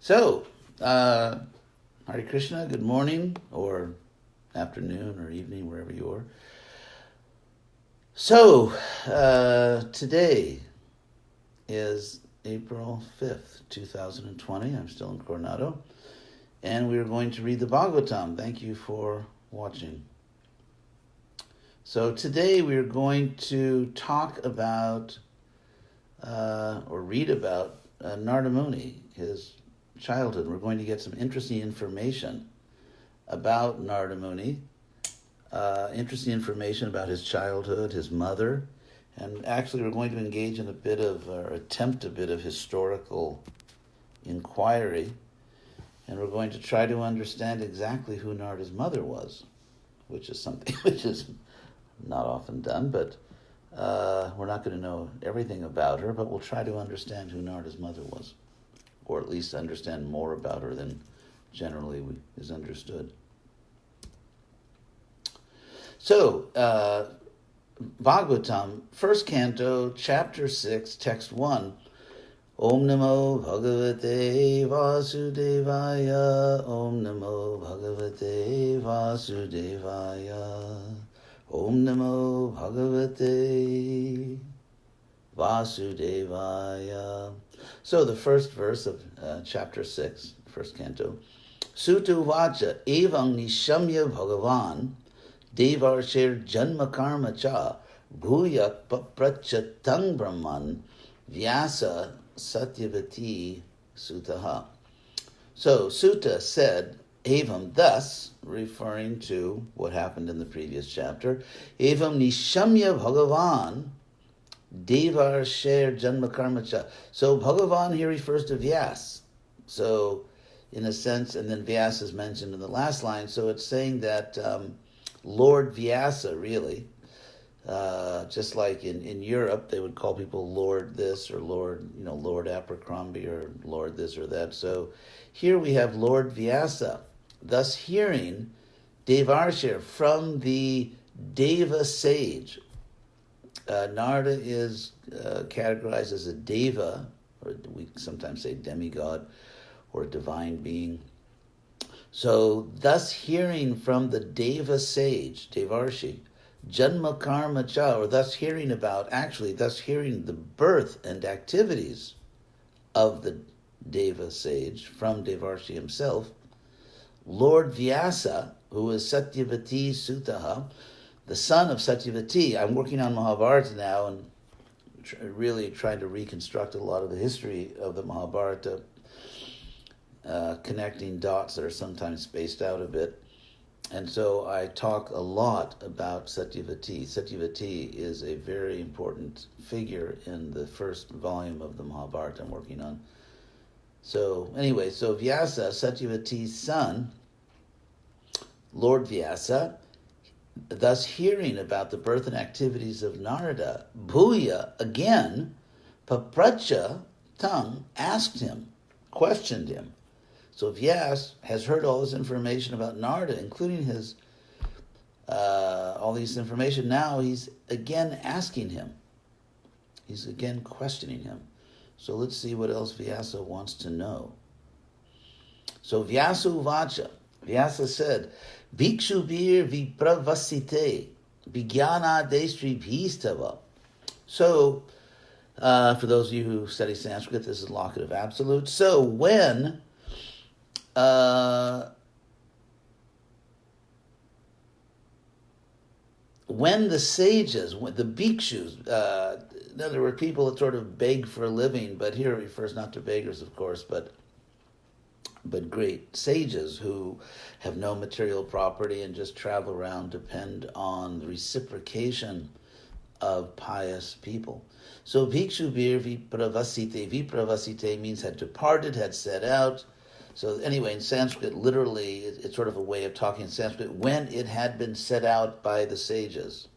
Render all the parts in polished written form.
So, Hare Krishna, good morning, or afternoon, or evening, wherever you are. So, today is April 5th, 2020. I'm still in Coronado. And we're going to read the Bhagavatam. Thank you for watching. So today we're going to talk about, or read about, Narada Muni, his childhood. We're going to get some interesting information about Narada Muni, interesting information about his childhood, his mother, and actually we're going to engage in a bit of, or attempt a bit of historical inquiry, and we're going to try to understand exactly who Narada's mother was, which is something which is not often done, but we're not going to know everything about her, but we'll try to understand who Narada's mother was, or at least understand more about her than generally is understood. So, Bhagavatam, first canto, chapter 6, text 1. Om Namo Bhagavate Vasudevaya. Om Namo Bhagavate Vasudevaya. Om Namo Bhagavate Vasudevaya. So the first verse of chapter 6, first canto. Sutu Vacha Evang Nishamya Bhagavan Devarshir Janma Karma Cha Bhuyak Paprachatang Brahman Vyasa Satyavati Sutaha. So Sutta said, Evam, thus, referring to what happened in the previous chapter, Evam Nishamya Bhagavan Devar Sher Janma Karma Cha. So Bhagavan here refers to Vyasa. So in a sense, and then Vyasa is mentioned in the last line, so it's saying that Lord Vyasa, really, just like in Europe, they would call people Lord this or Lord, Lord Abercrombie or Lord this or that. So here we have Lord Vyasa, thus hearing Devarshir from the Deva sage. Narada is categorized as a Deva, or we sometimes say demigod, or divine being. So thus hearing from the Deva sage, Devarshi, Janma Karma Cha, or thus hearing the birth and activities of the Deva sage from Devarshi himself, Lord Vyasa, who is Satyavati Sutaha, the son of Satyavati. I'm working on Mahabharata now and really trying to reconstruct a lot of the history of the Mahabharata, connecting dots that are sometimes spaced out a bit. And so I talk a lot about Satyavati. Satyavati is a very important figure in the first volume of the Mahabharata I'm working on. So anyway, so Vyasa, Satyavati's son, Lord Vyasa, thus hearing about the birth and activities of Narada, Bhuya, again, Papracha, tongue, asked him, questioned him. So Vyasa has heard all this information about Narada, including his all this information. Now he's again asking him. He's again questioning him. So let's see what else Vyasa wants to know. So Vyasa Uvacha, Vyasa said, Bhikshu bir vipravasite, Vigyana destri bhistava. So, for those of you who study Sanskrit, this is locative absolute. So when the sages, the bhikshus, in other words, people that sort of beg for a living, but here it refers not to beggars, of course, but great sages who have no material property and just travel around, depend on the reciprocation of pious people. So bhikshu bir vipravasite. Vipravasite means had departed, had set out. So anyway, in Sanskrit, literally, it's sort of a way of talking in Sanskrit, when it had been set out by the sages.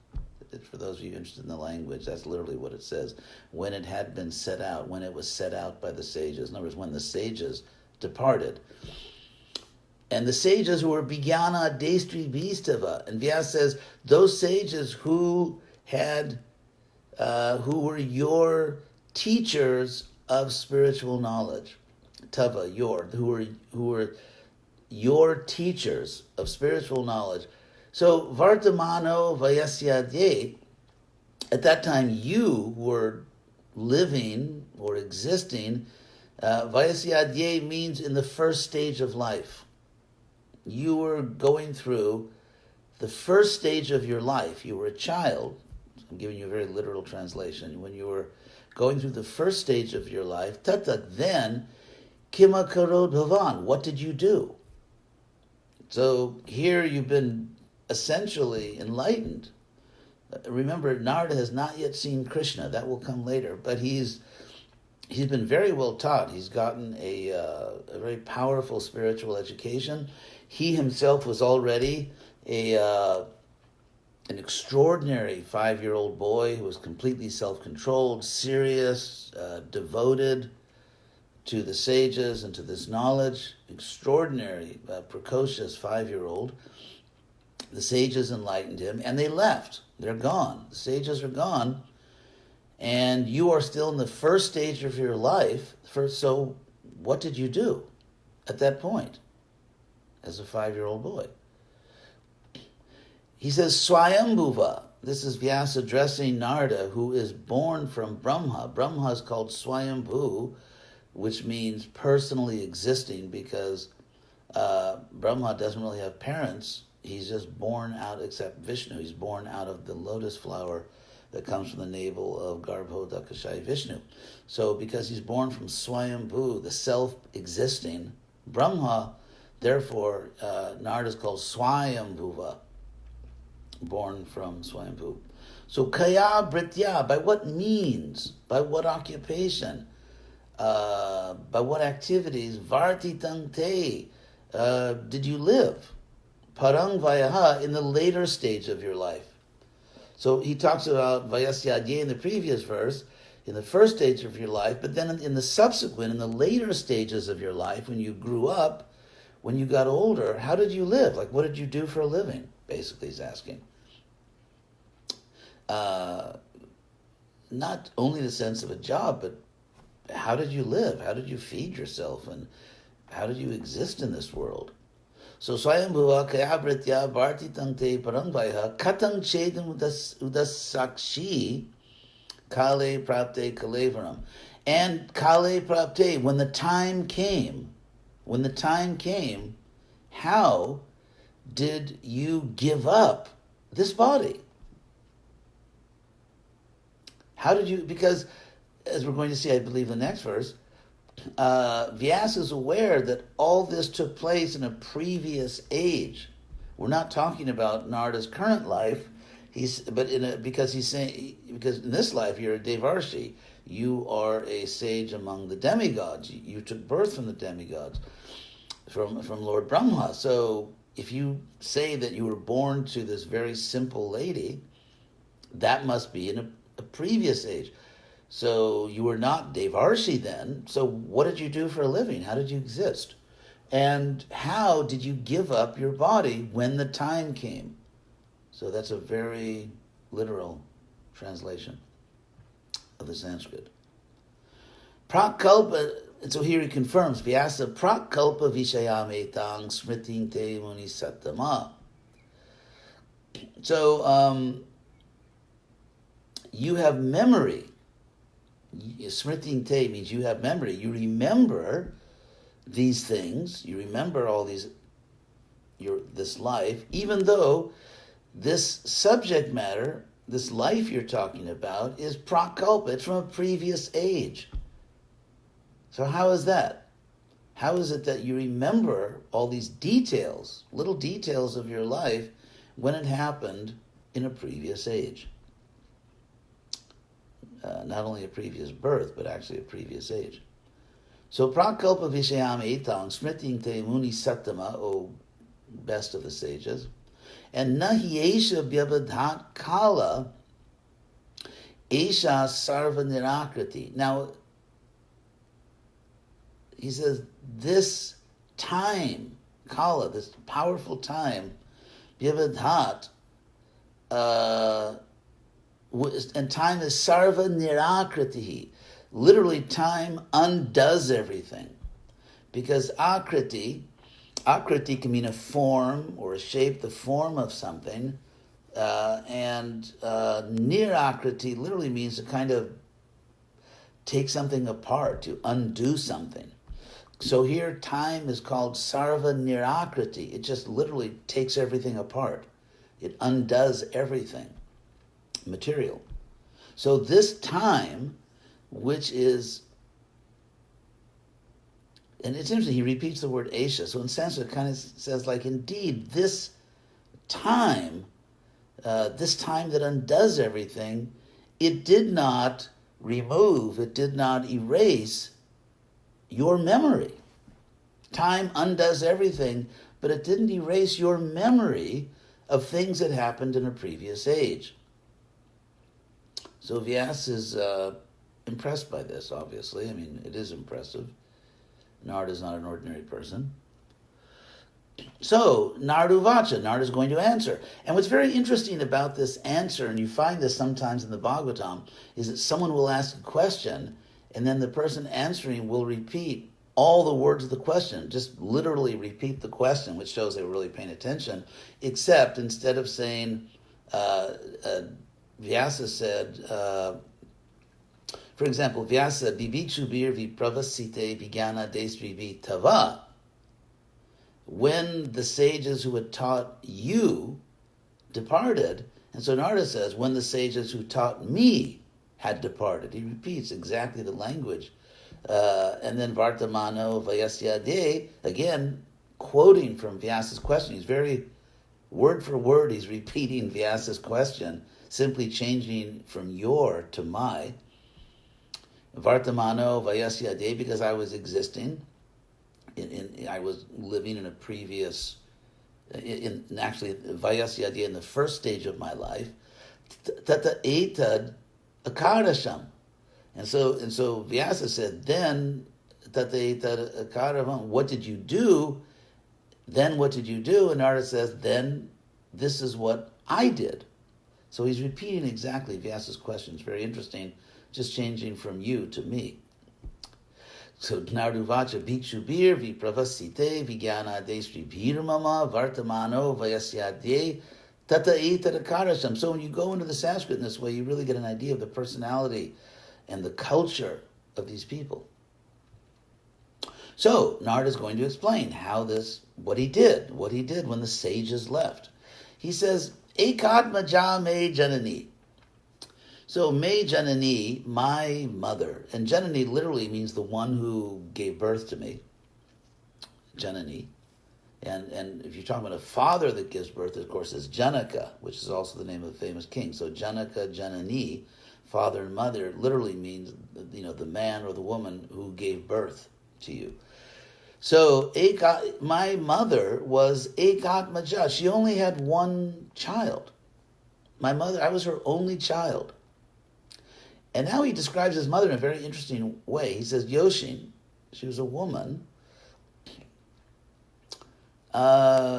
For those of you interested in the language, that's literally what it says. When it had been set out, when it was set out by the sages. In other words, when the sages departed. And the sages who were Bigyana Destri Bhistava. And Vyasa says, those sages who were your teachers of spiritual knowledge. tava, your, who were your teachers of spiritual knowledge. So Vartamano Vayasyadye, at that time you were living or existing. Vayasyadye means in the first stage of life. You were going through the first stage of your life. You were a child. I'm giving you a very literal translation. When you were going through the first stage of your life, tatak, then, kima karod bhavan, what did you do? So here you've been essentially enlightened. Remember, Narada has not yet seen Krishna. That will come later. But he's been very well taught. He's gotten a very powerful spiritual education. He himself was already an extraordinary 5-year-old boy who was completely self-controlled, serious, devoted to the sages and to this knowledge. Extraordinary, precocious 5-year-old. The sages enlightened him, and they left. They're gone. The sages are gone, and you are still in the first stage of your life. So what did you do at that point as a 5-year-old boy? He says, Swayambhuva. This is Vyasa addressing Narada, who is born from Brahma. Brahma is called Swayambhu, which means personally existing, because Brahma doesn't really have parents. He's just born out, except Vishnu. He's born out of the lotus flower that comes from the navel of Garbhodakashai Vishnu. So because he's born from Swayambhu, the self-existing Brahma, therefore Narada is called Swayambhuva, born from Swayambhu. So kaya britya, by what means, by what occupation, by what activities, vartitang te, did you live? Parang vayaha, in the later stage of your life. So he talks about vayasyadye in the previous verse, in the first stage of your life, but then in the subsequent, in the later stages of your life, when you grew up, when you got older, how did you live? Like, what did you do for a living? Basically, he's asking. Not only the sense of a job, but how did you live? How did you feed yourself? And how did you exist in this world? So Swayambhuva kayabritya bharti tangte parangvaiha katang chedan udassakshi kale prapte kalevaram. And kale prapte, when the time came, how did you give up this body? How did you, because as we're going to see, I believe, the next verse, Vyasa is aware that all this took place in a previous age. We're not talking about Narada's current life. Because he's saying, because in this life you're a Devarshi, you are a sage among the demigods. You took birth from the demigods, from Lord Brahma. So if you say that you were born to this very simple lady, that must be in a previous age. So you were not Devarshi then. So what did you do for a living? How did you exist? And how did you give up your body when the time came? So that's a very literal translation of the Sanskrit. Prakalpa, and so here he confirms, Vyasa prakalpa vishayame tang smriting te muni sattama. So you have memory. Smriting te means you have memory. You remember these things. You remember all these, this life, even though this subject matter, this life you're talking about, is prakalpa. It's from a previous age. So how is that? How is it that you remember all these details, little details of your life, when it happened in a previous age? Not only a previous birth, but actually a previous age. So prakalpa vishayam etang smriting te muni sattama, O best of the sages, and nahi esha vyabadhat kala esha sarva nirakriti. Now, he says, this time, kala, this powerful time, vyabadhat, and time is sarva nirakritihi. Literally, time undoes everything. because akriti can mean a form or a shape, the form of something, and nirakriti literally means to kind of take something apart, to undo something. So here time is called sarva nirakriti. It just literally takes everything apart. It undoes everything material. So this time, which is, and it's interesting, he repeats the word Aisha. So in Sanskrit it kind of says like, indeed, this time that undoes everything, it did not remove, it did not erase your memory. Time undoes everything, but it didn't erase your memory of things that happened in a previous age. So Vyasa is impressed by this, obviously. I mean, it is impressive. Narada is not an ordinary person. So, Narada is going to answer. And what's very interesting about this answer, and you find this sometimes in the Bhagavatam, is that someone will ask a question, and then the person answering will repeat all the words of the question, just literally repeat the question, which shows they were really paying attention, except instead of saying, Vyasa said, for example, Vyasa, Bibichubir vipravasite vigana desrivi tava. When the sages who had taught you departed, and so Narada says, when the sages who taught me had departed. He repeats exactly the language. And then Vartamano Vayasyade, again, quoting from Vyasa's question. He's very, word for word, he's repeating Vyasa's question, simply changing from your to my. Vartamano Vayasyade, because I was existing. I was living in a previous, actually Vayasyade in the first stage of my life. Tata etad akarasham. And so Vyasa said, then tata etad akarasham, what did you do? Then what did you do? And Narada says, then this is what I did. So he's repeating exactly Vyasa's question. It's very interesting, just changing from you to me. So Naruvacha Bhikshubir Vipravasite Vigyana Desri Bhirmama Vartamano Vayasyadye Tata Etarakarasham. So when you go into the Sanskrit in this way, you really get an idea of the personality and the culture of these people. So Narada is going to explain what he did when the sages left. He says, Ekatmaja me janani. So, me janani, my mother, and janani literally means the one who gave birth to me, janani. And if you're talking about a father that gives birth, of course, is Janaka, which is also the name of the famous king. So, Janaka, janani, father and mother, literally means, the man or the woman who gave birth to you. So, my mother was ekatmaja. She only had one child. My mother, I was her only child. And now he describes his mother in a very interesting way. He says, Yoshin, she was a woman, Mudha,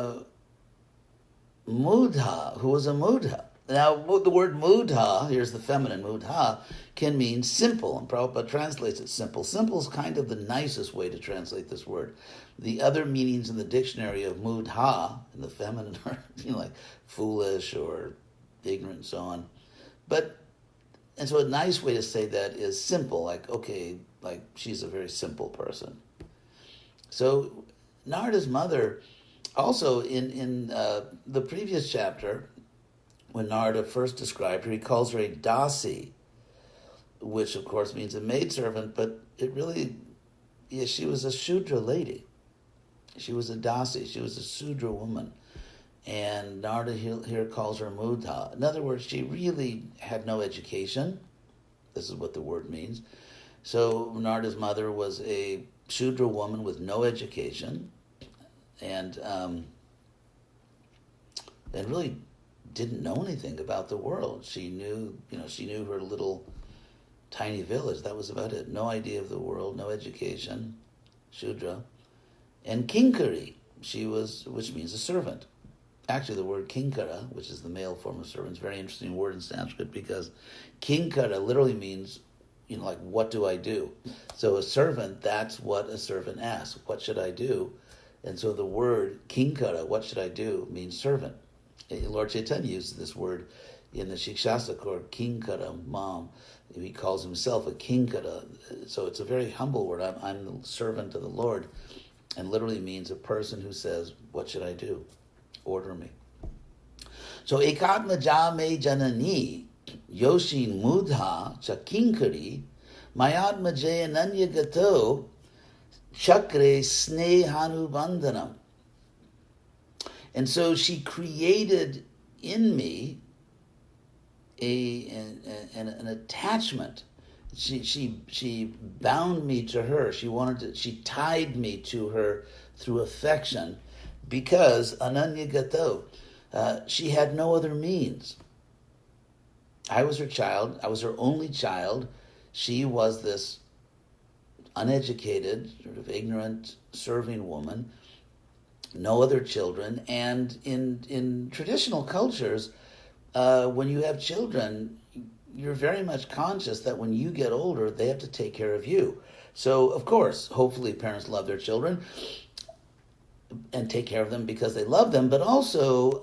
who was a Mudha. Now, the word Mudha, here's the feminine Mudha, can mean simple, and Prabhupada translates it simple. Simple is kind of the nicest way to translate this word. The other meanings in the dictionary of Mudha, in the feminine, are like foolish or ignorant and so on. And so a nice way to say that is simple, like she's a very simple person. So Narada's mother, also in the previous chapter, when Narada first described her, he calls her a dasi, which of course means a maidservant, but it really, she was a Shudra lady. She was a dasi, she was a Sudra woman. And Narada here calls her Mudha. In other words, she really had no education. This is what the word means. So Narada's mother was a Shudra woman with no education, and really didn't know anything about the world. She knew her little tiny village. That was about it. No idea of the world, no education, Shudra. And Kinkari, which means a servant. Actually, the word kinkara, which is the male form of servant, is a very interesting word in Sanskrit because kinkara literally means, like, what do I do? So a servant, that's what a servant asks. What should I do? And so the word kinkara, what should I do, means servant. Lord Chaitanya uses this word in the Shikshastra called kinkara mam. He calls himself a kinkara. So it's a very humble word. I'm the servant of the Lord. And literally means a person who says, what should I do? Order me. So ekatma jame janani yoshin mudha chakinkari mayatma jayananya gato chakre snehanu bandhanam. And so she created in me an attachment. She bound me to her. She tied me to her through affection, because ananya gato, she had no other means. I was her child. I was her only child. She was this uneducated, sort of ignorant, serving woman. No other children. And in traditional cultures, when you have children, you're very much conscious that when you get older, they have to take care of you. So, of course, hopefully parents love their children and take care of them because they love them. But also,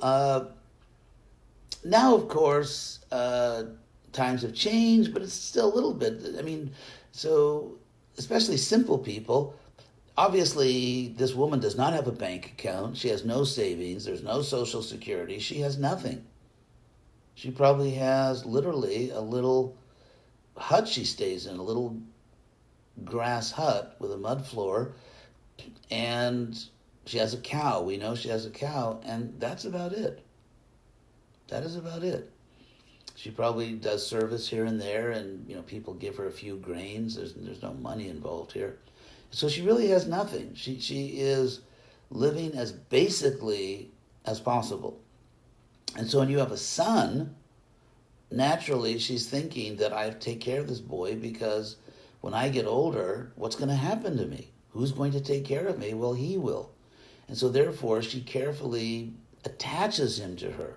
now, of course, times have changed, but it's still a little bit. I mean, so especially simple people, obviously this woman does not have a bank account. She has no savings. There's no Social Security. She has nothing. She probably has literally a little hut she stays in, a little grass hut with a mud floor, and she has a cow. We know she has a cow, and that's about it. That is about it. She probably does service here and there, and people give her a few grains. There's no money involved here. So she really has nothing. She is living as basically as possible. And so when you have a son, naturally she's thinking that I have to take care of this boy, because when I get older, what's going to happen to me? Who's going to take care of me? Well, he will. And so therefore she carefully attaches him to her,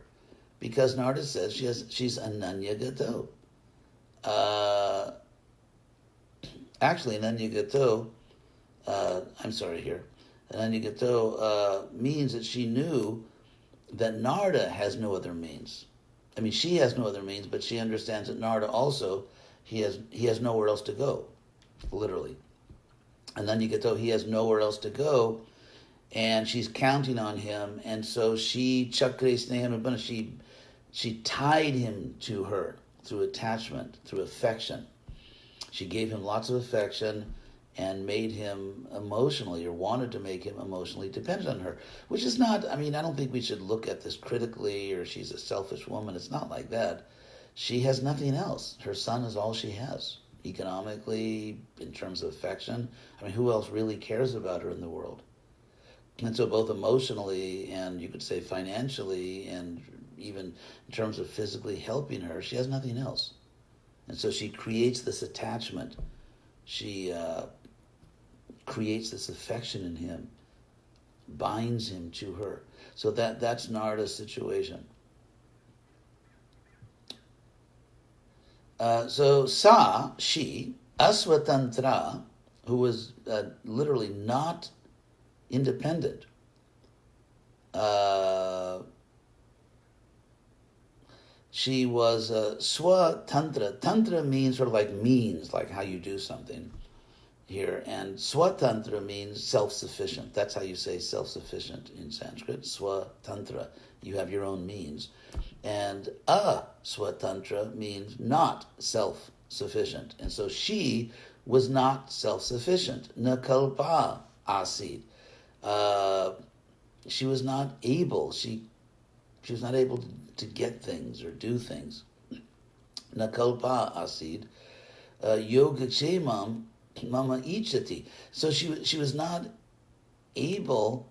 because Narada says she's ananya gato. Actually, ananya gato, ananya gato means that she knew that Narada has no other means. I mean, she has no other means, but she understands that Narada also, he has nowhere else to go, literally. Ananya gato, he has nowhere else to go, and she's counting on him, and so she chakre snehanubana, she tied him to her through attachment, through affection. She gave him lots of affection and made him emotionally, or wanted to make him emotionally dependent on her, which is not, I don't think we should look at this critically, or she's a selfish woman. It's not like that. She has nothing else. Her son is all she has, economically, in terms of affection. Who else really cares about her in the world? And so both emotionally and you could say financially, and even in terms of physically helping her, she has nothing else. And so she creates this attachment. She creates this affection in him, binds him to her. So that's Narada's situation. So she, Aswatantra, who was literally not independent, she was swatantra. Tantra means sort of like means, like how you do something here. And swatantra means self-sufficient. That's how you say self-sufficient in Sanskrit. Swatantra, you have your own means. And swatantra means not self-sufficient. And so she was not self-sufficient. Nakalpa asid. She was not able. She was not able to get things or do things. Nakalpa asid. Yogachemam mama ichati. So she was not able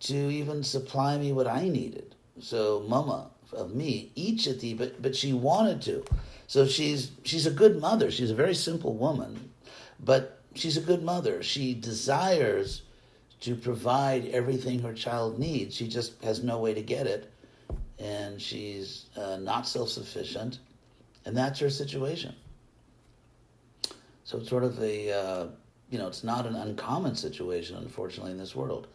to even supply me what I needed. So mama, of me, ichati, but she wanted to. So she's a good mother. She's a very simple woman, but she's a good mother. She desires to provide everything her child needs. She just has no way to get it, and she's not self-sufficient, and that's her situation. So it's sort of a, it's not an uncommon situation, unfortunately, in this world.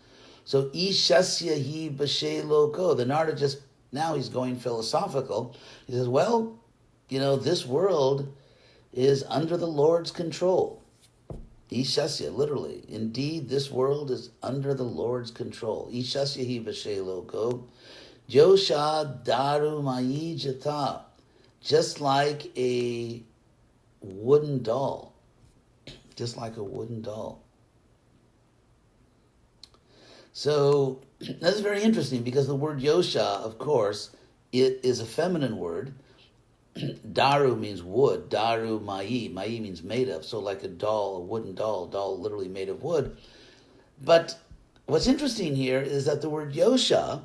So Ishasya hi bashe loko. The Narada now he's going philosophical. He says, well, this world is under the Lord's control. Ishasya, literally. Indeed, this world is under the Lord's control. Ishasya hi bashe loko. Josha daru mayi jata. Just like a wooden doll. Just like a wooden doll. So that's very interesting because the word yosha, of course, it is a feminine word. Daru means wood. Daru mai. Mai means made of. So like a doll, a wooden doll literally made of wood. But what's interesting here is that the word yosha,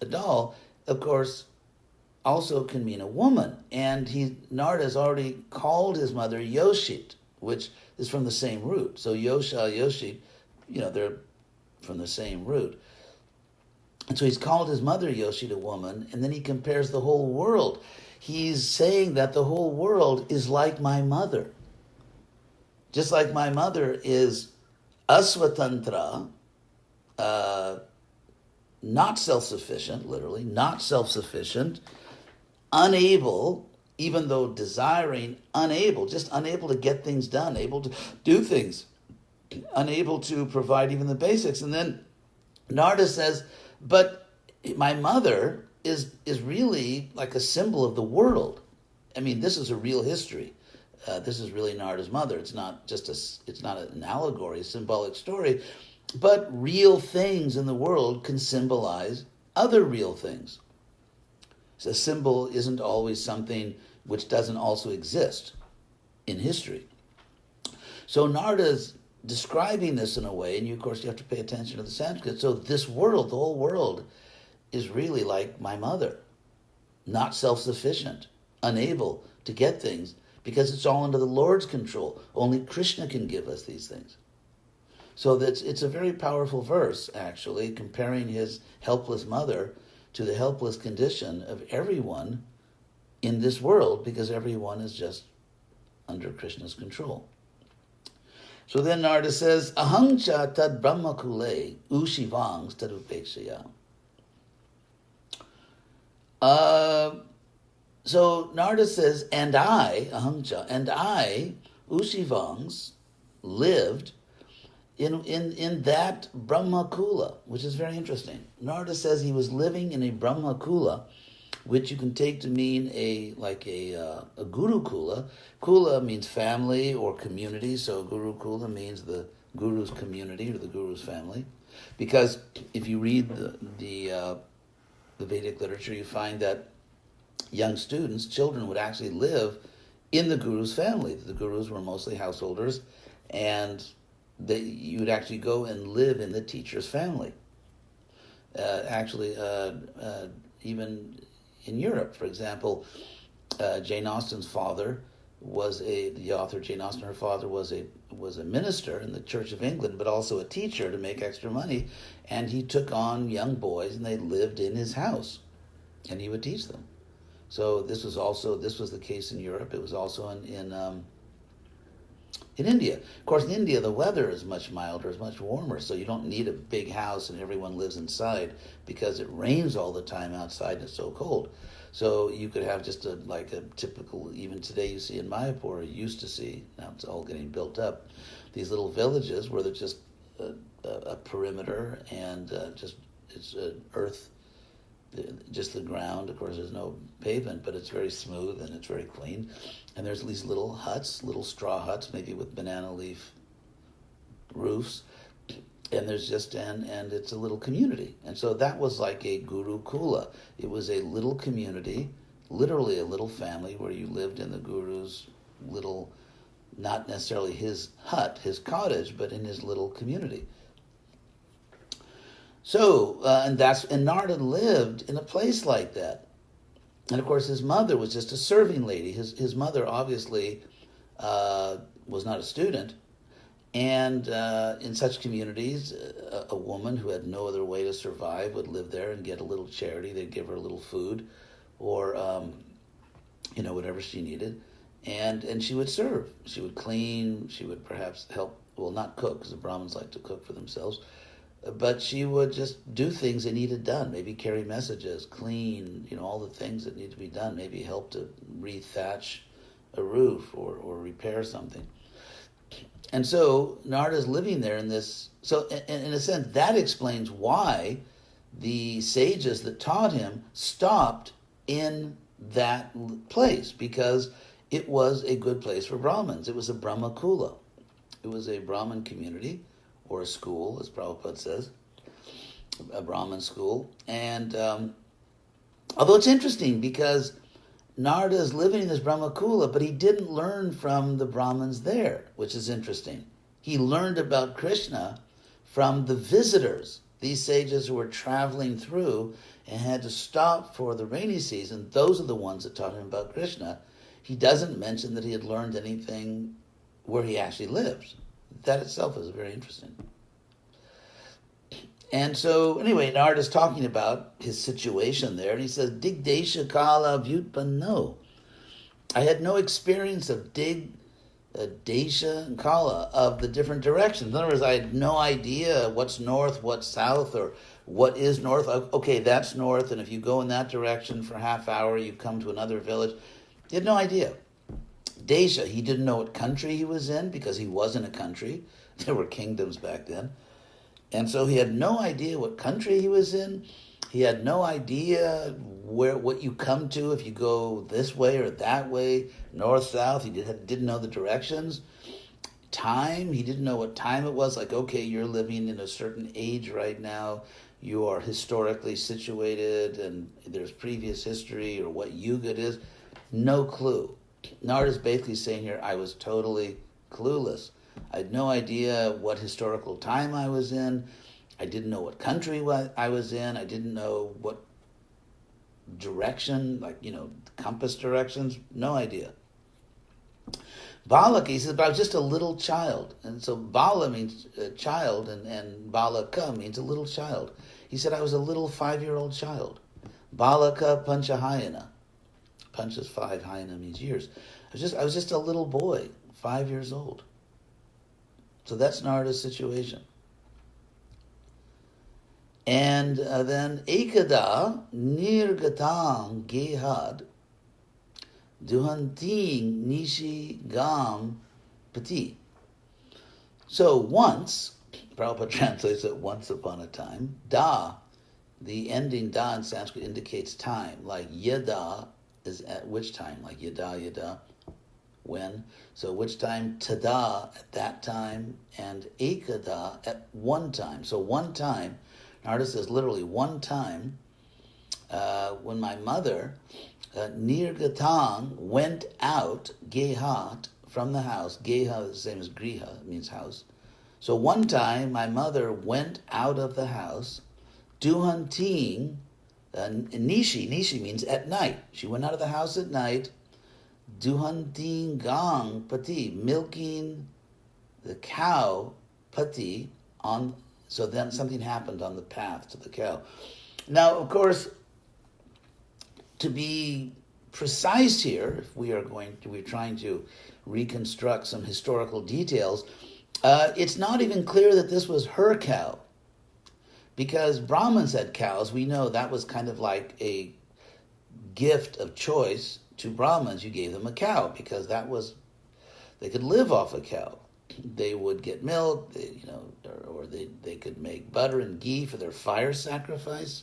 a doll, of course, also can mean a woman. And Narada has already called his mother Yoshit, which is from the same root. So Yosha, Yoshit, they're from the same root. And so he's called his mother Yoshit, a woman, and then he compares the whole world. He's saying that the whole world is like my mother. Just like my mother is aswatantra, not self-sufficient, literally, not self-sufficient, unable, even though desiring, just unable to get things done, able to do things, unable to provide even the basics. And then Narada says, but my mother is really like a symbol of the world. I mean, this is a real history. This is really Narada's mother. It's not an allegory, a symbolic story, but real things in the world can symbolize other real things. So a symbol isn't always something which doesn't also exist in history. So Narada's describing this in a way, and of course you have to pay attention to the Sanskrit. So this world, the whole world, is really like my mother, not self-sufficient, unable to get things, because it's all under the Lord's control. Only Krishna can give us these things. So it's a very powerful verse, actually, comparing his helpless mother to the helpless condition of everyone in this world, because everyone is just under Krishna's control. So then Narada says, Ahangcha tad Brahma Kule ushivangs tadupekshaya. So Narada says, and I, Ushivangs, lived in that Brahma Kula, which is very interesting. Narada says he was living in a Brahma Kula, which you can take to mean a Guru Kula. Kula means family or community, so Guru Kula means the Guru's community or the Guru's family. Because if you read the Vedic literature, you find that young children would actually live in the Guru's family. The Gurus were mostly householders, and you would actually go and live in the teacher's family. Even in Europe, for example, Jane Austen's father the author Jane Austen, her father was a minister in the Church of England, but also a teacher to make extra money, and he took on young boys, and they lived in his house, and he would teach them. So this was the case in Europe. It was also in India. Of course, in India, the weather is much milder, is much warmer, so you don't need a big house and everyone lives inside, because it rains all the time outside and it's so cold. So you could have just a typical, even today you see in Mayapur, or used to see, now it's all getting built up, these little villages where there's just a perimeter and it's earth, just the ground. Of course, there's no pavement, but it's very smooth and it's very clean. And there's these little huts, little straw huts, maybe with banana leaf roofs. And there's and it's a little community. And so that was like a Guru Kula. It was a little community, literally a little family, where you lived in the Guru's little, not necessarily his hut, his cottage, but in his little community. So, and Narada lived in a place like that. And of course his mother was just a serving lady. His mother obviously was not a student. And in such communities, a woman who had no other way to survive would live there and get a little charity. They'd give her a little food or, whatever she needed. and she would serve. She would clean. She would perhaps help. Well, not cook, because the Brahmins like to cook for themselves. But she would just do things that needed done. Maybe carry messages, clean, all the things that need to be done. Maybe help to re-thatch a roof or repair something. And so Narada's living there in this. So in a sense, that explains why the sages that taught him stopped in that place, because it was a good place for Brahmins. It was a Brahma Kula. It was a Brahmin community, or a school, as Prabhupada says, a Brahmin school. And although it's interesting, because Narada is living in this Brahma Kula, but he didn't learn from the Brahmins there, which is interesting. He learned about Krishna from the visitors, these sages who were traveling through and had to stop for the rainy season. Those are the ones that taught him about Krishna. He doesn't mention that he had learned anything where he actually lives. That itself is very interesting. And so, anyway, Narada's talking about his situation there, and he says, Dig desha kala vyutpanno. I had no experience of dig, desha, and kala, of the different directions. In other words, I had no idea what's north, what's south, or what is north. Okay, that's north, and if you go in that direction for a half hour, you come to another village. He had no idea. Desha, he didn't know what country he was in, because he was in a country. There were kingdoms back then. And so he had no idea what country he was in. He had no idea what you come to if you go this way or that way, north, south. He didn't know the directions. Time, he didn't know what time it was. Like, okay, you're living in a certain age right now. You are historically situated, and there's previous history, or what yuga it is. No clue. Narada's basically saying here, I was totally clueless. I had no idea what historical time I was in. I didn't know what country I was in. I didn't know what direction, compass directions. No idea. Balaka, he says, but I was just a little child. And so Bala means child, and Balaka means a little child. He said, I was a little 5-year-old child. Balaka Panchahayana. Pancha is 5, Hayana means years. I was just a little boy, 5 years old. So that's Narada's situation. And then Ekada Nirgatang Gehad Duhanting Nishi Gam Pati. So once, Prabhupada translates it once upon a time. Da, the ending da in Sanskrit indicates time, like yada is at which time, like yada, when. So which time, tada, at that time, and ekada, at one time. So one time, Narada says literally one time, when my mother, nirgatang, went out, gehat, from the house. Geha is the same as griha, it means house. So one time, my mother went out of the house, duhanting, nishi means at night. She went out of the house at night, duhanting gang pati, milking the cow pati on. So then something happened on the path to the cow. Now, of course, to be precise here, if we're trying to reconstruct some historical details, it's not even clear that this was her cow. Because Brahmins had cows, we know that was kind of like a gift of choice to Brahmins. You gave them a cow because they could live off a cow. They would get milk, or they could make butter and ghee for their fire sacrifice,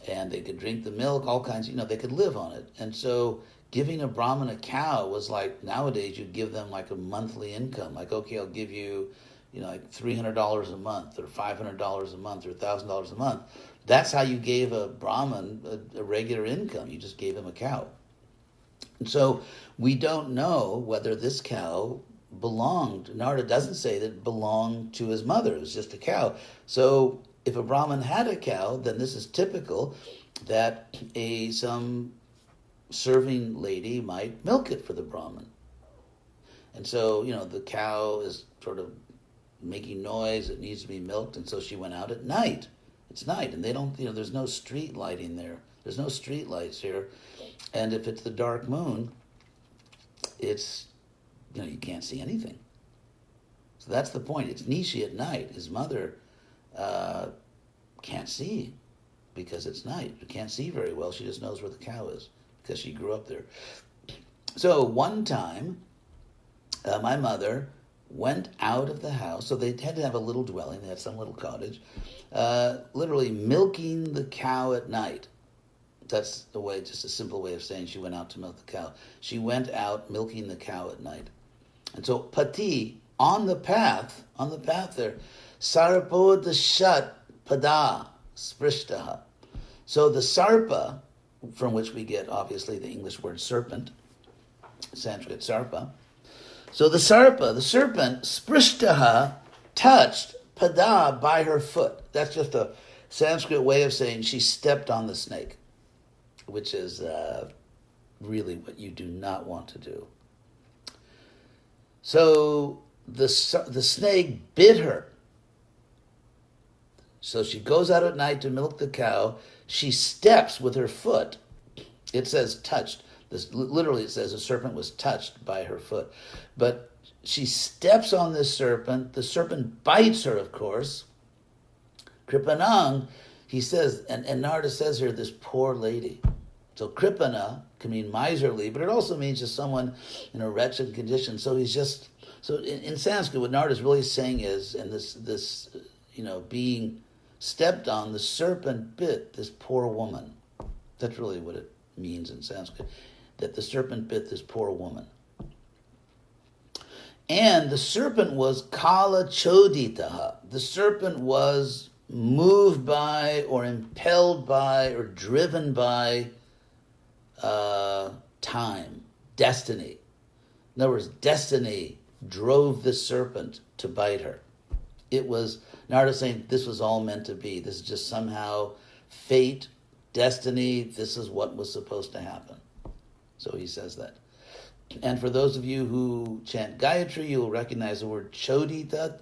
and they could drink the milk, all kinds, they could live on it. And so giving a Brahmin a cow was like, nowadays you'd give them like a monthly income. Like, okay, I'll give you, like $300 a month, or $500 a month, or $1,000 a month. That's how you gave a Brahmin a regular income. You just gave him a cow. And so we don't know whether this cow belonged. Narada doesn't say that it belonged to his mother. It was just a cow. So if a Brahmin had a cow, then this is typical that some serving lady might milk it for the Brahmin. And so, the cow is sort of making noise, it needs to be milked, and so she went out at night. It's night, and they don't, there's no street lighting there. There's no street lights here. And if it's the dark moon, it's you can't see anything. So that's the point. It's Nishi at night. His mother can't see because it's night. She can't see very well. She just knows where the cow is because she grew up there. So one time, my mother went out of the house. So they had to have a little dwelling. They had some little cottage. Literally milking the cow at night. That's the way, just a simple way of saying she went out to milk the cow. She went out milking the cow at night. And so Pati, on the path there, Sarpo Dashat Pada Sprishtaha. So the Sarpa, from which we get obviously the English word serpent, Sanskrit Sarpa. So the Sarpa, the serpent, Sprishtaha, touched Pada by her foot. That's just a Sanskrit way of saying she stepped on the snake, which is really what you do not want to do. So the snake bit her. So she goes out at night to milk the cow. She steps with her foot. It says touched. Literally it says a serpent was touched by her foot. But she steps on this serpent. The serpent bites her, of course. Kripanang, he says, and Narada says here, this poor lady. So kripana can mean miserly, but it also means just someone in a wretched condition. So he's just, so in Sanskrit, what Narada is really saying is, and this being stepped on, the serpent bit this poor woman. That's really what it means in Sanskrit, that the serpent bit this poor woman. And the serpent was kala choditaha. The serpent was moved by or impelled by or driven by time, destiny. In other words, destiny drove the serpent to bite her. It was, Narada saying, this was all meant to be. This is just somehow fate, destiny. This is what was supposed to happen. So he says that. And for those of you who chant Gayatri, you'll recognize the word chodita.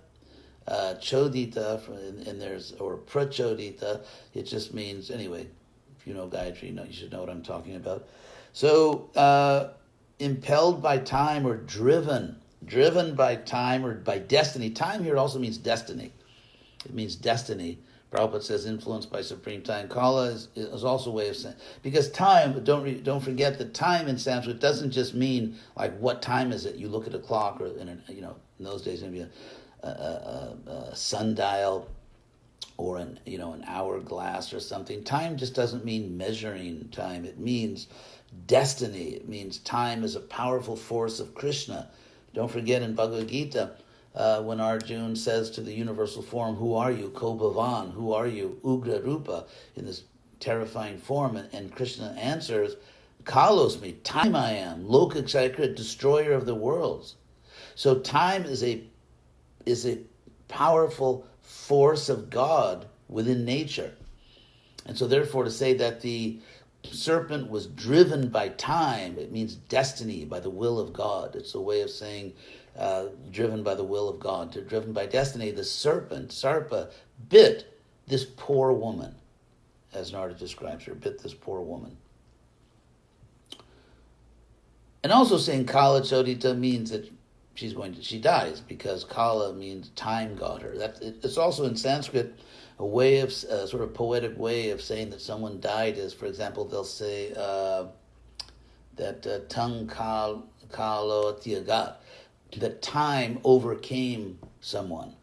Chodita, and there's, or prachodita. It just means, anyway, if you know Gayatri, you should know what I'm talking about. So, impelled by time or driven by time or by destiny. Time here also means destiny. It means destiny. Prabhupada says influenced by supreme time. Kala is also a way of saying, because time, don't forget that time in Sanskrit doesn't just mean like what time is it. You look at a clock, or in those days maybe a sundial or an hourglass or something. Time just doesn't mean measuring time. It means destiny. It means time is a powerful force of Krishna. Don't forget in Bhagavad Gita, when Arjuna says to the universal form, who are you? Ko Bhavan, who are you? Ugra Rupa, in this terrifying form. And Krishna answers, Kalosmi, time I am, Lokakshayakrit, destroyer of the worlds. So time is a powerful force of God within nature. And so therefore to say that the serpent was driven by time, it means destiny, by the will of God. It's a way of saying driven by the will of God, driven by destiny. The serpent, Sarpa, bit this poor woman, as Narada describes her, bit this poor woman. And also saying Kala Chodita means that she dies, because Kala means time got her. It's also in Sanskrit a way of, sort of poetic way of saying that someone died is, for example, they'll say that tung kalo tiagat, that time overcame someone.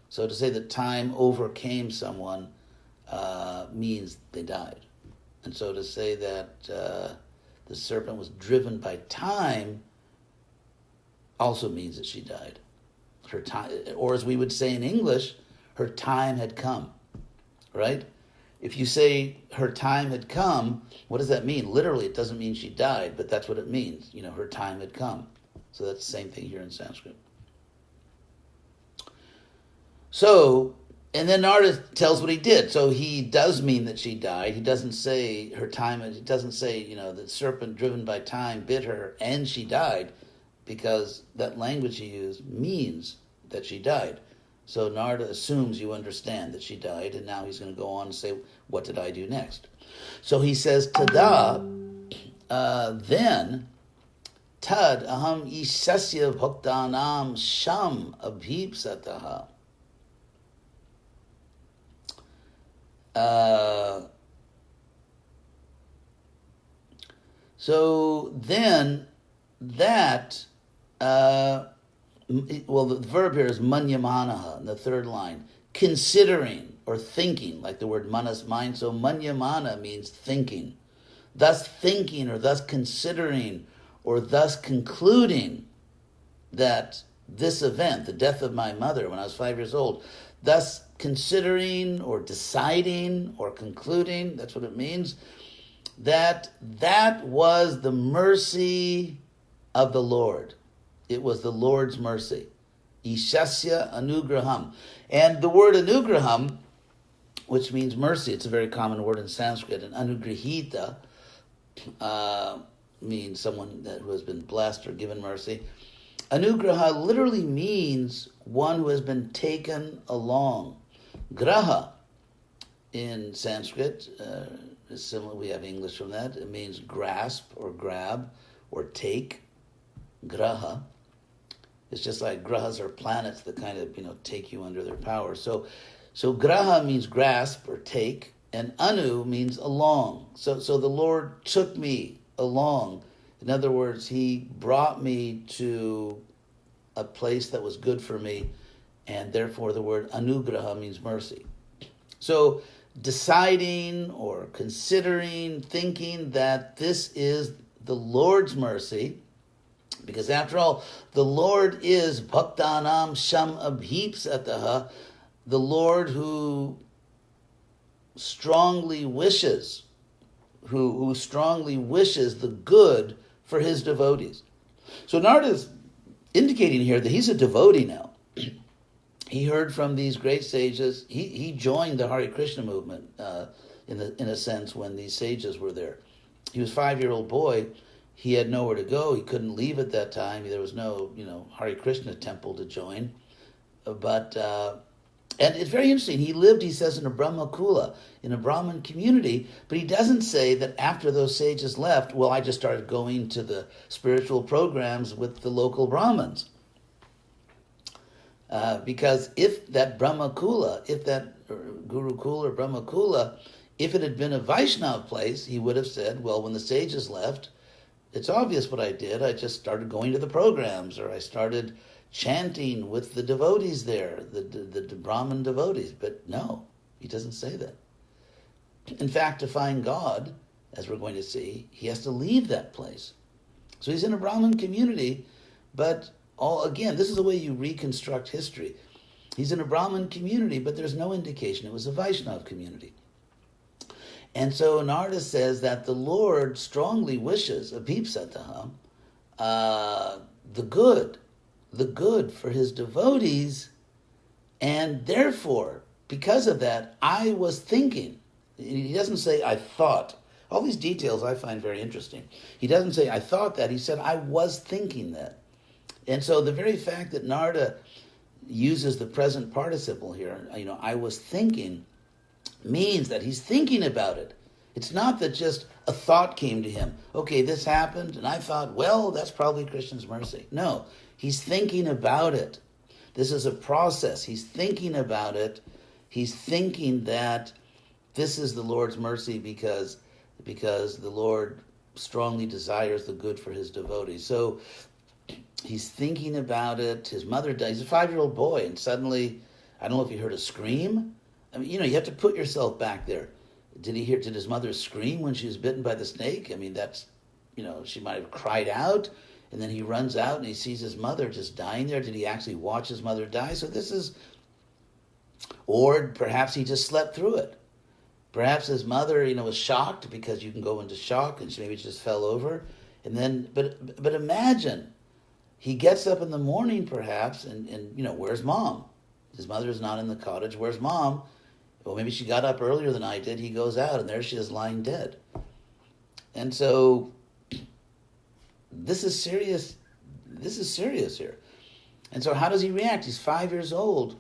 So to say that time overcame someone means they died. And so to say that the serpent was driven by time also means that she died. Her time, or as we would say in English, her time had come. Right? If you say her time had come, what does that mean? Literally, it doesn't mean she died, but that's what it means. Her time had come. So that's the same thing here in Sanskrit. So, and then Narada tells what he did. So he does mean that she died. He doesn't say her time, he doesn't say, the serpent driven by time bit her and she died, because that language he used means that she died. So Narada assumes you understand that she died, and now he's going to go on and say, what did I do next? So he says, Tada, then tad aham ishasya bhaktanam sham abhipsataha. So then that, the verb here is manyamanaha in the third line, considering or thinking, like the word manas, mind. So manyamana means thinking. Thus thinking or thus considering or thus concluding that this event, the death of my mother when I was 5 years old, thus considering or deciding or concluding, that's what it means, that was the mercy of the Lord. It was the Lord's mercy. Ishasya anugraham. And the word anugraham, which means mercy, it's a very common word in Sanskrit, and anugrahita means someone who has been blessed or given mercy. Anugraha literally means one who has been taken along. Graha in Sanskrit is similar. We have English from that. It means grasp or grab or take. Graha. It's just like grahas are planets that kind of take you under their power. So graha means grasp or take, and anu means along. So the Lord took me along. In other words, He brought me to a place that was good for me, and therefore the word anugraha means mercy. So deciding or considering, thinking that this is the Lord's mercy, because after all, the Lord is bhaktanam sham abhipsataha, the Lord who strongly wishes, who strongly wishes the good for His devotees. So Narada is indicating here that he's a devotee now. He heard from these great sages. He joined the Hare Krishna movement in a sense when these sages were there. He was a 5-year-old boy. He had nowhere to go. He couldn't leave at that time. There was no Hare Krishna temple to join. But and it's very interesting. He lived, he says, in a Brahma Kula, in a Brahmin community, but he doesn't say that after those sages left, I just started going to the spiritual programs with the local Brahmins. Because if that Brahma Kula, if that Guru Kula or Brahma Kula, if it had been a Vaishnava place, he would have said, when the sages left, it's obvious what I did. I just started going to the programs, or I started chanting with the devotees there, the Brahmin devotees. But no, he doesn't say that. In fact, to find God, as we're going to see, he has to leave that place. So he's in a Brahmin community, but again, this is the way you reconstruct history. He's in a Brahmin community, but there's no indication it was a Vaishnava community. And so Narada says that the Lord strongly wishes, abhipsataha, the good for his devotees, and therefore, because of that, I was thinking. He doesn't say, I thought. All these details I find very interesting. He doesn't say, I thought that. He said, I was thinking that. And so the very fact that Narada uses the present participle here, I was thinking, means that he's thinking about it. It's not that just a thought came to him. Okay, this happened, and I thought, that's probably Krishna's mercy. No, he's thinking about it. This is a process. He's thinking about it. He's thinking that this is the Lord's mercy because the Lord strongly desires the good for his devotees. So he's thinking about it. His mother died. He's a 5-year-old boy, and suddenly, I don't know if he heard a scream. I mean, you have to put yourself back there. Did his mother scream when she was bitten by the snake? I mean, that's, she might have cried out, and then he runs out and he sees his mother just dying there. Did he actually watch his mother die? So or perhaps he just slept through it. Perhaps his mother, was shocked, because you can go into shock, and maybe she just fell over. And then, but imagine, he gets up in the morning perhaps, and where's mom? His mother is not in the cottage. Where's mom? Well, maybe she got up earlier than I did. He goes out, and there she is lying dead. And so, this is serious. This is serious here. And so how does he react? He's 5 years old.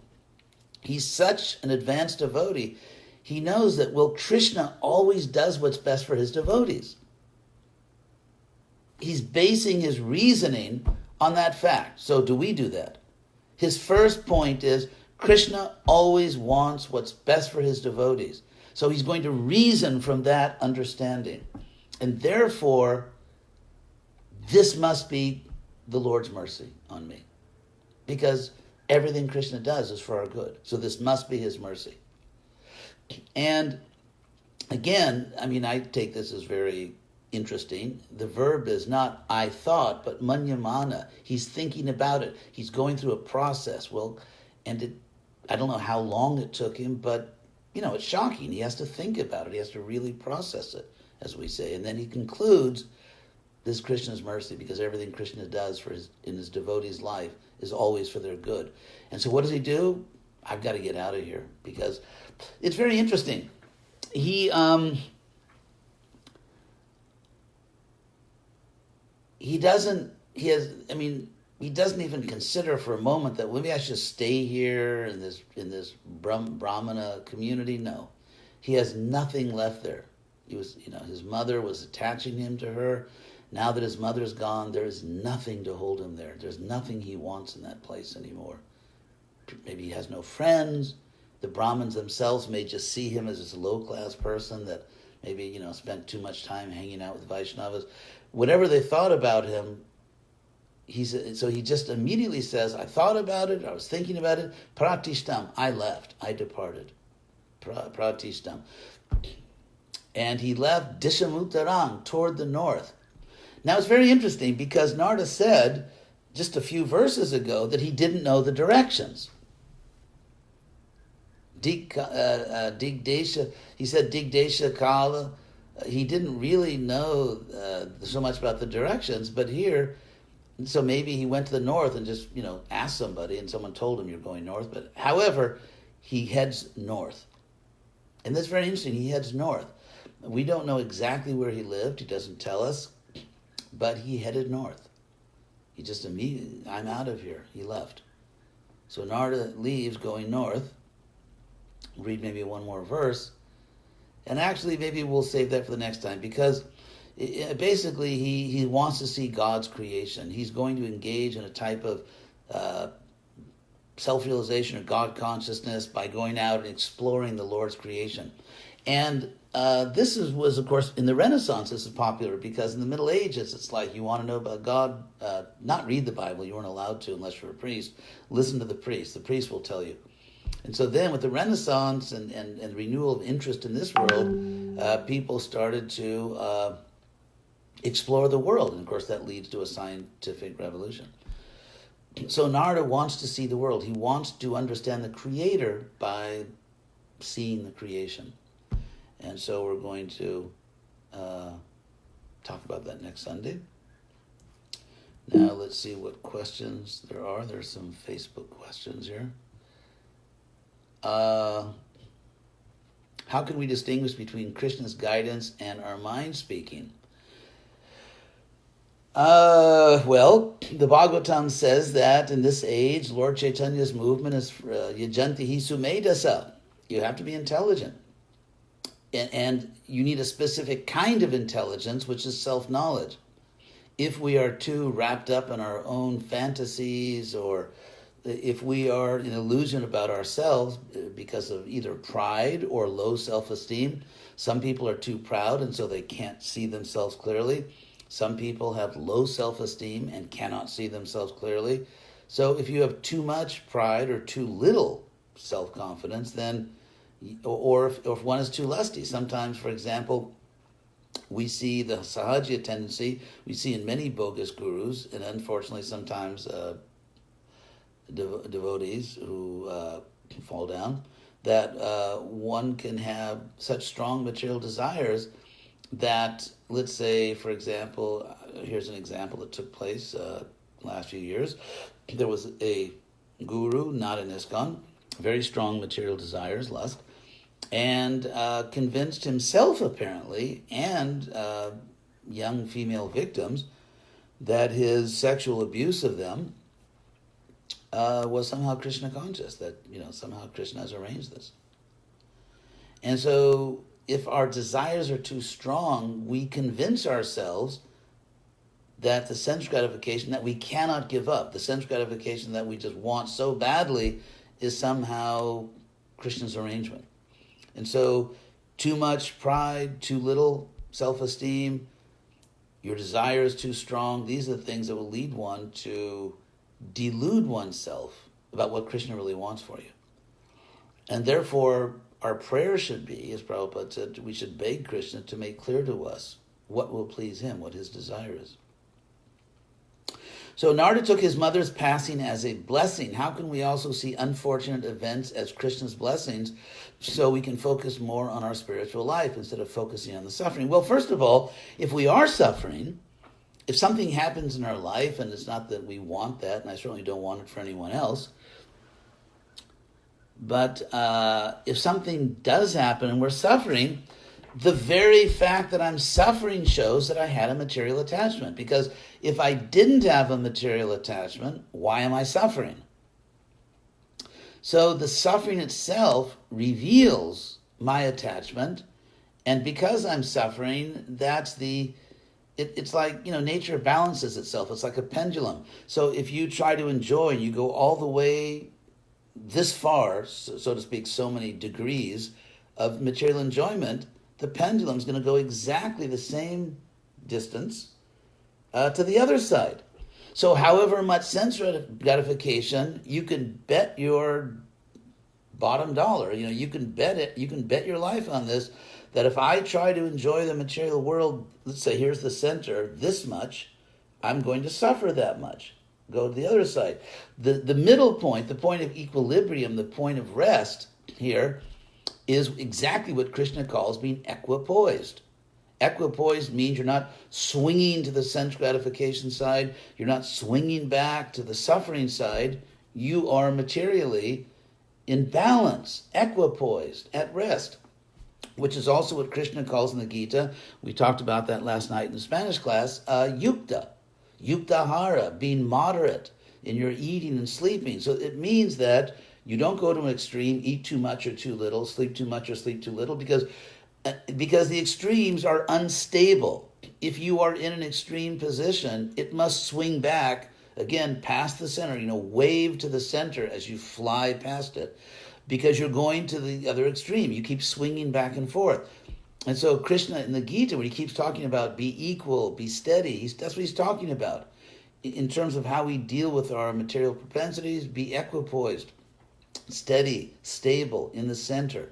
He's such an advanced devotee. He knows that, Krishna always does what's best for his devotees. he's basing his reasoning on that fact. So do we do that? His first point is Krishna always wants what's best for his devotees. So he's going to reason from that understanding. And therefore, this must be the Lord's mercy on me. Because everything Krishna does is for our good. So this must be his mercy. And again, I mean, I take this as very interesting. The verb is not I thought, but manyamana. He's thinking about it. He's going through a process. Well, and I don't know how long it took him, but, it's shocking. He has to think about it. He has to really process it, as we say. And then he concludes, this is Krishna's mercy, because everything Krishna does in his devotee's life is always for their good. And so what does he do? I've got to get out of here, because it's very interesting. He doesn't even consider for a moment that maybe I should stay here in this Brahmana community. No, he has nothing left there. He was, his mother was attaching him to her. Now that his mother's gone, there is nothing to hold him there. There's nothing he wants in that place anymore. Maybe he has no friends. The Brahmins themselves may just see him as this low-class person that maybe, spent too much time hanging out with Vaishnavas. Whatever they thought about him, so he just immediately says, I thought about it, I was thinking about it, pratishtam, I left, I departed. Pratishtam. And he left Dishamuttarang, toward the north. Now it's very interesting because Narada said just a few verses ago that he didn't know the directions. Digdesha, he said Digdesha Kala. He didn't really know so much about the directions, but here, so maybe he went to the north and just, asked somebody and someone told him you're going north. But however, he heads north. And that's very interesting. He heads north. We don't know exactly where he lived. He doesn't tell us. But he headed north. He just immediately, I'm out of here. He left. So Narada leaves going north. Read maybe one more verse. And actually, maybe we'll save that for the next time, because basically he wants to see God's creation. He's going to engage in a type of self-realization or God consciousness by going out and exploring the Lord's creation. And this was, of course, in the Renaissance, this is popular, because in the Middle Ages, it's like you want to know about God, not read the Bible, you weren't allowed to unless you're a priest. Listen to the priest will tell you. And so then with the Renaissance and renewal of interest in this world, people started to explore the world. And of course that leads to a scientific revolution. So Narada wants to see the world. He wants to understand the Creator by seeing the creation. And so we're going to talk about that next Sunday. Now let's see what questions there are. There's some Facebook questions here. How can we distinguish between Krishna's guidance and our mind speaking? Well, the Bhagavatam says that in this age, Lord Chaitanya's movement is yajanti hi sumedasa. You have to be intelligent. And you need a specific kind of intelligence, which is self-knowledge. If we are too wrapped up in our own fantasies, or if we are in illusion about ourselves because of either pride or low self-esteem, some people are too proud and so they can't see themselves clearly. Some people have low self-esteem and cannot see themselves clearly. So if you have too much pride or too little self-confidence, then, or if one is too lusty. Sometimes, for example, we see the sahaja tendency we see in many bogus gurus, and unfortunately sometimes devotees who fall down, that one can have such strong material desires that, let's say, for example, here's an example that took place last few years. There was a guru, not in ISKCON, very strong material desires, lust, and convinced himself, apparently, and young female victims, that his sexual abuse of them was somehow Krishna conscious, that, somehow Krishna has arranged this. And so if our desires are too strong, we convince ourselves that the sense gratification that we cannot give up, the sense gratification that we just want so badly, is somehow Krishna's arrangement. And so too much pride, too little self-esteem, your desire is too strong, these are the things that will lead one to delude oneself about what Krishna really wants for you. And therefore, our prayer should be, as Prabhupada said, we should beg Krishna to make clear to us what will please him, what his desire is. So Narada took his mother's passing as a blessing. How can we also see unfortunate events as Krishna's blessings so we can focus more on our spiritual life instead of focusing on the suffering? Well, first of all, if we are suffering, if something happens in our life, and it's not that we want that, and I certainly don't want it for anyone else, but if something does happen and we're suffering, the very fact that I'm suffering shows that I had a material attachment. Because if I didn't have a material attachment, why am I suffering? So the suffering itself reveals my attachment, and because I'm suffering, it's like, nature balances itself. It's like a pendulum. So if you try to enjoy, you go all the way this far, so to speak, so many degrees of material enjoyment, the pendulum is going to go exactly the same distance to the other side. So however much sense gratification, you can bet your bottom dollar, you can bet your life on this, that if I try to enjoy the material world, let's say here's the center, this much, I'm going to suffer that much. Go to the other side. The middle point, the point of equilibrium, the point of rest here, is exactly what Krishna calls being equipoised. Equipoised means you're not swinging to the sense gratification side, you're not swinging back to the suffering side, you are materially in balance, equipoised, at rest, which is also what Krishna calls in the Gita. We talked about that last night in the Spanish class, yukta, yuktahara, being moderate in your eating and sleeping. So it means that you don't go to an extreme, eat too much or too little, sleep too much or sleep too little, because the extremes are unstable. If you are in an extreme position, it must swing back, again, past the center, wave to the center as you fly past it, because you're going to the other extreme. You keep swinging back and forth. And so Krishna in the Gita, when he keeps talking about be equal, be steady, that's what he's talking about. In terms of how we deal with our material propensities, be equipoised, steady, stable, in the center.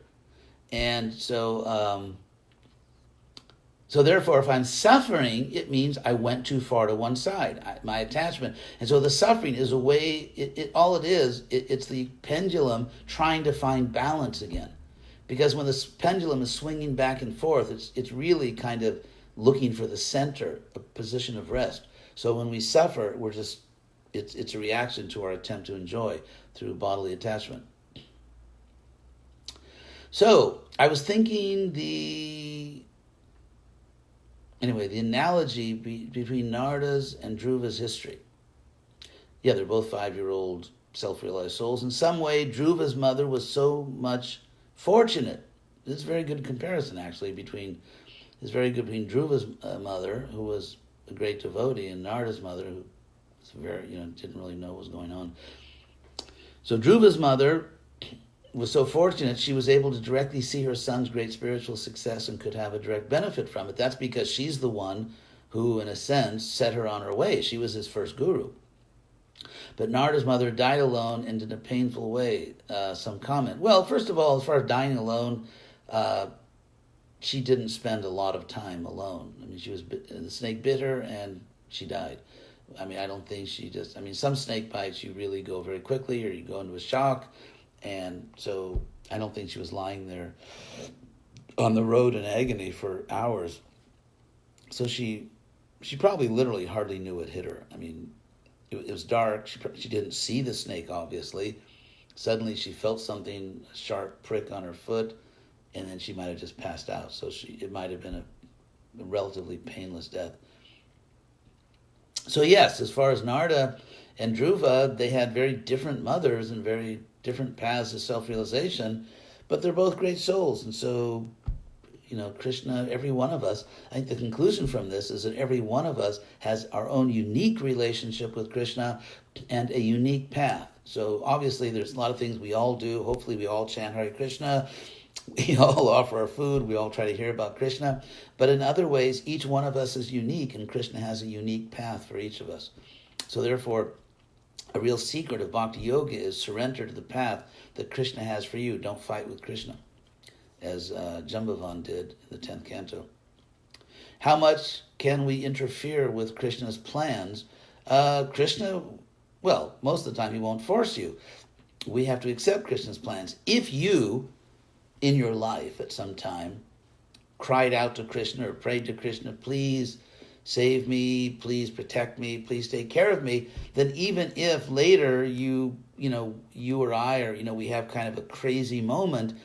And so therefore, if I'm suffering, it means I went too far to one side, my attachment. And so the suffering is a way, it's the pendulum trying to find balance again. Because when this pendulum is swinging back and forth, it's really kind of looking for the center, a position of rest. So when we suffer, it's a reaction to our attempt to enjoy through bodily attachment. So I was thinking the analogy between Narada's and Dhruva's history. Yeah, they're both 5-year-old self-realized souls. In some way, Dhruva's mother was so much fortunate. This is a very good comparison, actually, between Dhruva's mother, who was a great devotee, and Narada's mother, who was didn't really know what was going on. So Dhruva's mother was so fortunate she was able to directly see her son's great spiritual success and could have a direct benefit from it. That's because she's the one who, in a sense, set her on her way. She was his first guru. But Narada's mother died alone and in a painful way. Some comment. Well, first of all, as far as dying alone, she didn't spend a lot of time alone. I mean, the snake bit her and she died. I mean, I don't think some snake bites, you really go very quickly or you go into a shock. And so I don't think she was lying there on the road in agony for hours. So she probably literally hardly knew it hit her. I mean, it was dark. She didn't see the snake, obviously. Suddenly she felt something, a sharp prick on her foot, and then she might have just passed out. So it might have been a relatively painless death. So yes, as far as Narada and Dhruva, they had very different mothers and very different paths of self-realization, but they're both great souls. And so, Krishna, every one of us, I think the conclusion from this is that every one of us has our own unique relationship with Krishna and a unique path. So obviously there's a lot of things we all do. Hopefully we all chant Hare Krishna. We all offer our food. We all try to hear about Krishna. But in other ways, each one of us is unique, and Krishna has a unique path for each of us. So therefore, a real secret of Bhakti Yoga is surrender to the path that Krishna has for you. Don't fight with Krishna, as Jambavan did in the 10th canto. How much can we interfere with Krishna's plans? Krishna, well, most of the time he won't force you. We have to accept Krishna's plans. If you, in your life at some time, cried out to Krishna or prayed to Krishna, please save me, please protect me, please take care of me, then even if later you or I, or we have kind of a crazy moment,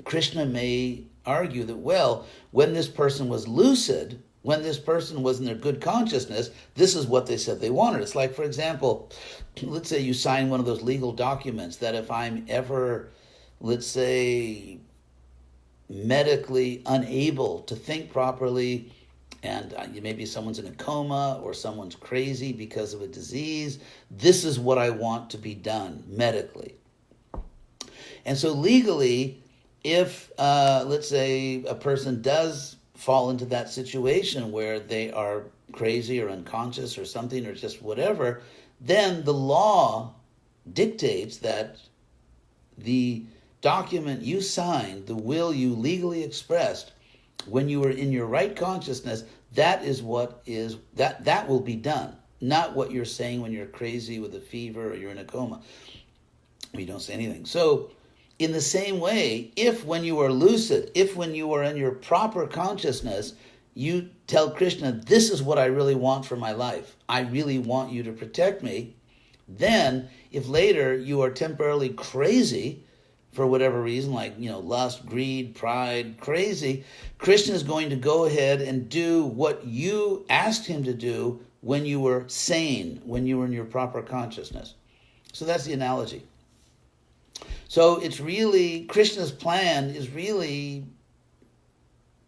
Krishna may argue that, well, when this person was lucid, when this person was in their good consciousness, this is what they said they wanted. It's like, for example, let's say you sign one of those legal documents that if I'm ever, let's say, medically unable to think properly, and maybe someone's in a coma or someone's crazy because of a disease, this is what I want to be done medically. And so legally, if, let's say, a person does fall into that situation where they are crazy or unconscious or something or just whatever, then the law dictates that the document you signed, the will you legally expressed, when you were in your right consciousness, that is what is, that will be done. Not what you're saying when you're crazy with a fever or you're in a coma. You don't say anything. So, in the same way, if when you are lucid, if when you are in your proper consciousness, you tell Krishna, this is what I really want for my life, I really want you to protect me, then if later you are temporarily crazy, for whatever reason, like, lust, greed, pride, crazy, Krishna is going to go ahead and do what you asked him to do when you were sane, when you were in your proper consciousness. So that's the analogy. So it's really, Krishna's plan is really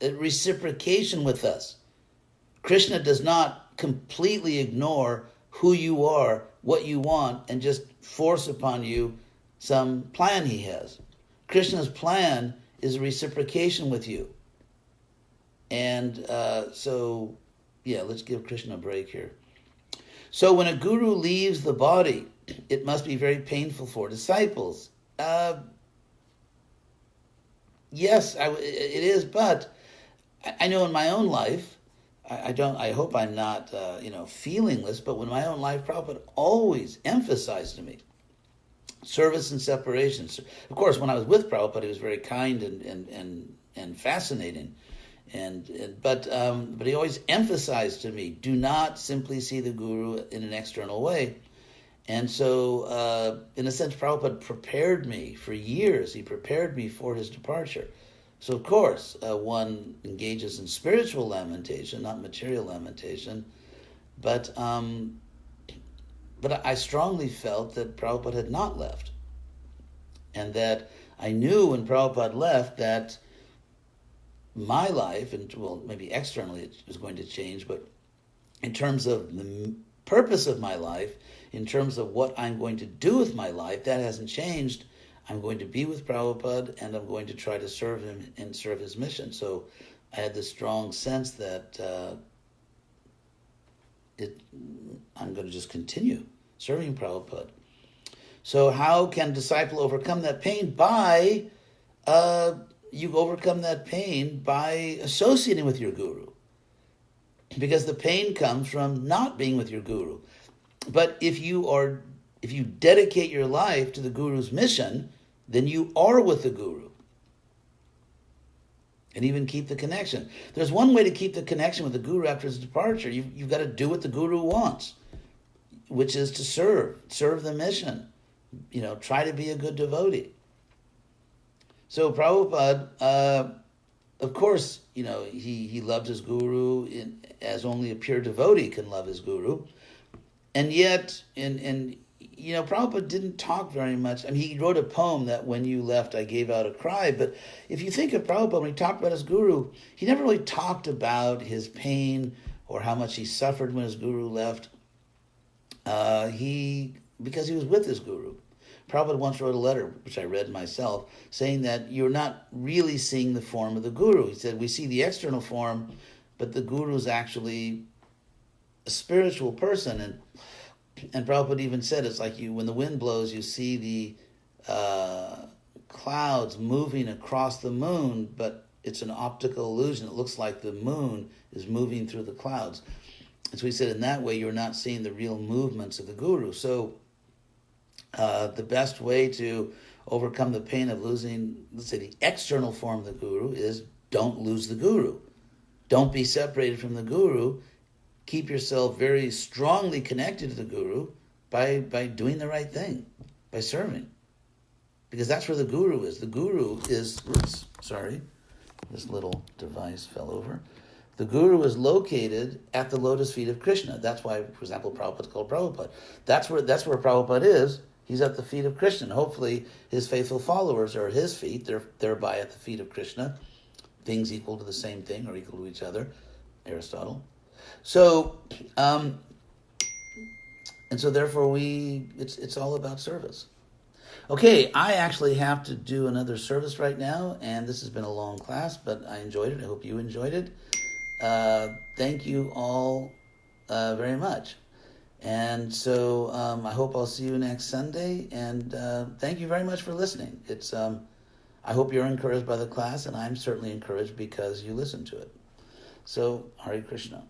a reciprocation with us. Krishna does not completely ignore who you are, what you want, and just force upon you some plan he has. Krishna's plan is a reciprocation with you. And so, let's give Krishna a break here. So when a guru leaves the body, it must be very painful for disciples. Yes, it is, but I know in my own life, I hope I'm not, feelingless, but in my own life, Prabhupada always emphasized to me service and separation. Of course, when I was with Prabhupada, he was very kind and fascinating, but he always emphasized to me, do not simply see the guru in an external way. And so, in a sense, Prabhupada prepared me for years. He prepared me for his departure. So, of course, one engages in spiritual lamentation, not material lamentation. But I strongly felt that Prabhupada had not left. And that I knew when Prabhupada left that my life, and well, maybe externally it was going to change, but in terms of the purpose of my life, in terms of what I'm going to do with my life, that hasn't changed. I'm going to be with Prabhupada, and I'm going to try to serve him and serve his mission. So I had this strong sense that I'm going to just continue serving Prabhupada. So how can a disciple overcome that pain? You overcome that pain by associating with your guru. Because the pain comes from not being with your guru. But if you dedicate your life to the guru's mission, then you are with the guru. And even keep the connection. There's one way to keep the connection with the guru after his departure. You've got to do what the guru wants, which is to serve the mission. Try to be a good devotee. So Prabhupada, of course, he loved his guru as only a pure devotee can love his guru. And yet, and Prabhupada didn't talk very much. I mean, he wrote a poem that when you left, I gave out a cry. But if you think of Prabhupada, when he talked about his guru, he never really talked about his pain or how much he suffered when his guru left. Because he was with his guru. Prabhupada once wrote a letter, which I read myself, saying that you're not really seeing the form of the guru. He said, we see the external form, but the guru is actually a spiritual person. And Prabhupada even said, it's like when the wind blows, you see the clouds moving across the moon, but it's an optical illusion. It looks like the moon is moving through the clouds. And so he said, in that way, you're not seeing the real movements of the guru. So the best way to overcome the pain of losing, let's say, the external form of the guru is don't lose the guru. Don't be separated from the guru. Keep yourself very strongly connected to the guru by doing the right thing, by serving. Because that's where the guru is. The guru is, this little device fell over. The guru is located at the lotus feet of Krishna. That's why, for example, Prabhupada is called Prabhupada. That's where Prabhupada is. He's at the feet of Krishna. And hopefully his faithful followers are at his feet. They're thereby at the feet of Krishna. Things equal to the same thing or equal to each other. Aristotle. So, and so therefore it's all about service. Okay, I actually have to do another service right now, and this has been a long class, but I enjoyed it. I hope you enjoyed it. Thank you all very much. And so I hope I'll see you next Sunday, and thank you very much for listening. It's I hope you're encouraged by the class, and I'm certainly encouraged because you listened to it. So, Hare Krishna.